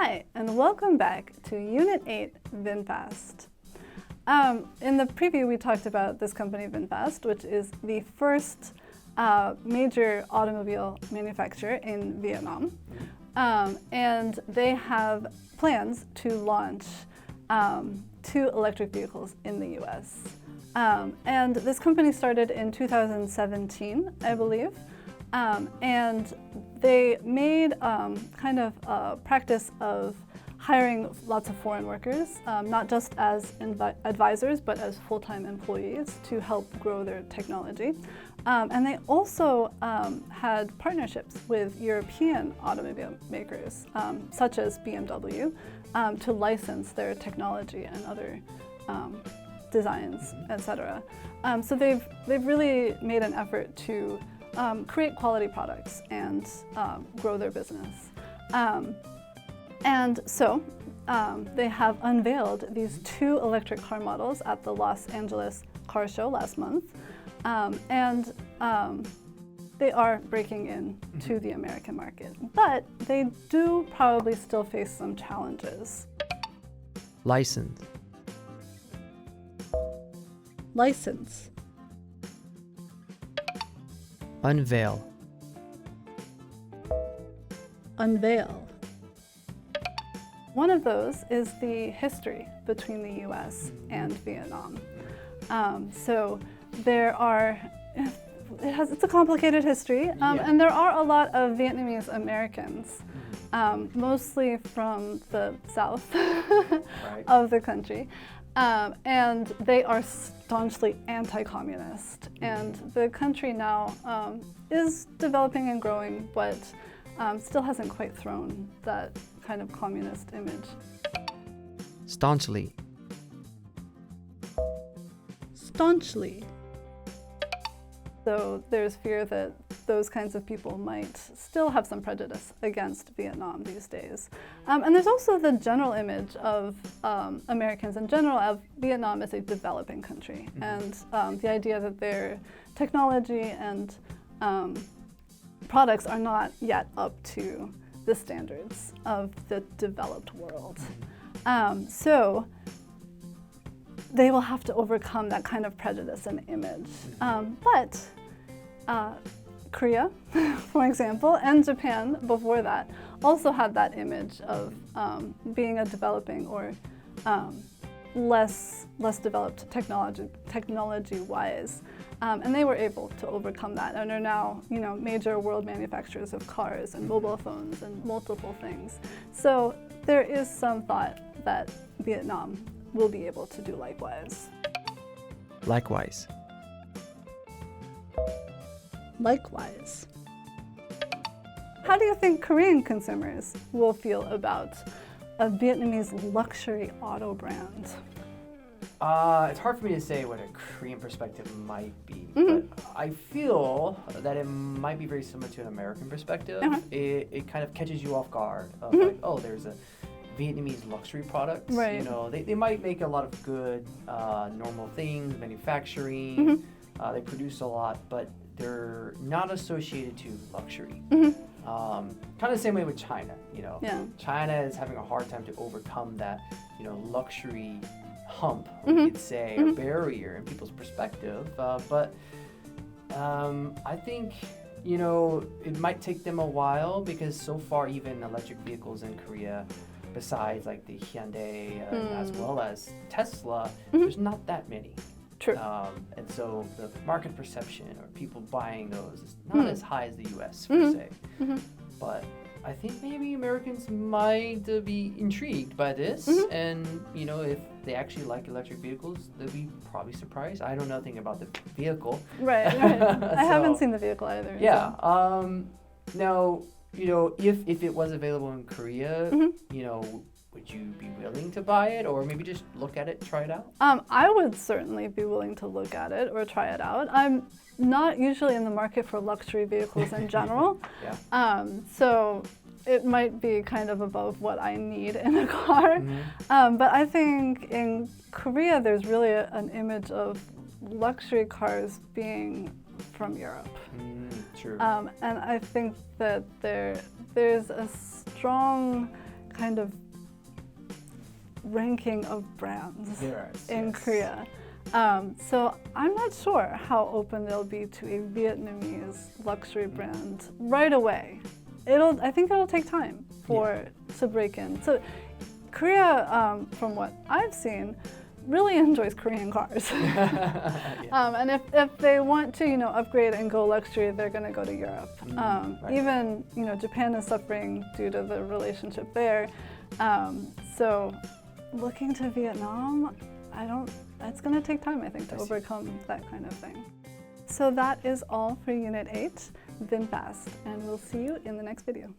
Hi, and welcome back to Unit 8, VinFast. In the preview, we talked about this company, VinFast, which is the first major automobile manufacturer in Vietnam. And they have plans to launch 2 electric vehicles in the US. And this company started in 2017, I believe. And they made kind of a practice of hiring lots of foreign workers, not just as advisors, but as full-time employees to help grow their technology. And they also had partnerships with European automobile makers, such as BMW, to license their technology and other designs, etc. So they've really made an effort to create quality products and grow their business. And so they have unveiled these 2 electric car models at the Los Angeles Car Show last month. And they are breaking into the American market. But they do probably still face some challenges. License. License. Unveil. Unveil. One of those is the history between the US and Vietnam. So there are, it's a complicated history, and there are a lot of Vietnamese Americans, mostly from the south of the country. And they are staunchly anti-communist. And the country now is developing and growing, but still hasn't quite thrown that kind of communist image. Staunchly. Staunchly. So there's fear that those kinds of people might still have some prejudice against Vietnam these days. And there's also the general image of Americans in general of Vietnam as a developing country, and the idea that their technology and products are not yet up to the standards of the developed world. So they will have to overcome that kind of prejudice and image. But Korea, for example, and Japan before that also had that image of being a developing or less developed technology-wise. And they were able to overcome that and are now, major world manufacturers of cars and mobile phones and multiple things. So there is some thought that Vietnam will be able to do likewise. Likewise. Likewise. How do you think Korean consumers will feel about a Vietnamese luxury auto brand? It's hard for me to say what a Korean perspective might be, but I feel that it might be very similar to an American perspective. It kind of catches you off guard of like, oh, there's a Vietnamese luxury product. Right. They might make a lot of good normal things, manufacturing. They produce a lot, but they're not associated to luxury. Kind of the same way with China. China is having a hard time to overcome that, luxury hump, we could say, a barrier in people's perspective. But I think, it might take them a while because so far even electric vehicles in Korea, besides like the Hyundai as well as Tesla, there's not that many. True. And so the market perception or people buying those is not as high as the US per se. But I think maybe Americans might be intrigued by this, and if they actually like electric vehicles, they'll be probably surprised. I know nothing about the vehicle. Right. I haven't seen the vehicle either. Yeah. So. Now, if it was available in Korea, would you be willing to buy it, or maybe just look at it, try it out? I would certainly be willing to look at it or try it out. I'm not usually in the market for luxury vehicles in general. So it might be kind of above what I need in a car. But I think in Korea there's really an image of luxury cars being from Europe. True. And I think that there's a strong kind of ranking of brands in Korea. So I'm not sure how open they'll be to a Vietnamese luxury brand right away. I think it'll take time to break in. So Korea, from what I've seen, really enjoys Korean cars. And if they want to, upgrade and go luxury, they're going to go to Europe. Even, Japan is suffering due to the relationship there. So looking to Vietnam, it's going to take time, I think, to overcome that kind of thing. So that is all for Unit 8, VinFast, and we'll see you in the next video.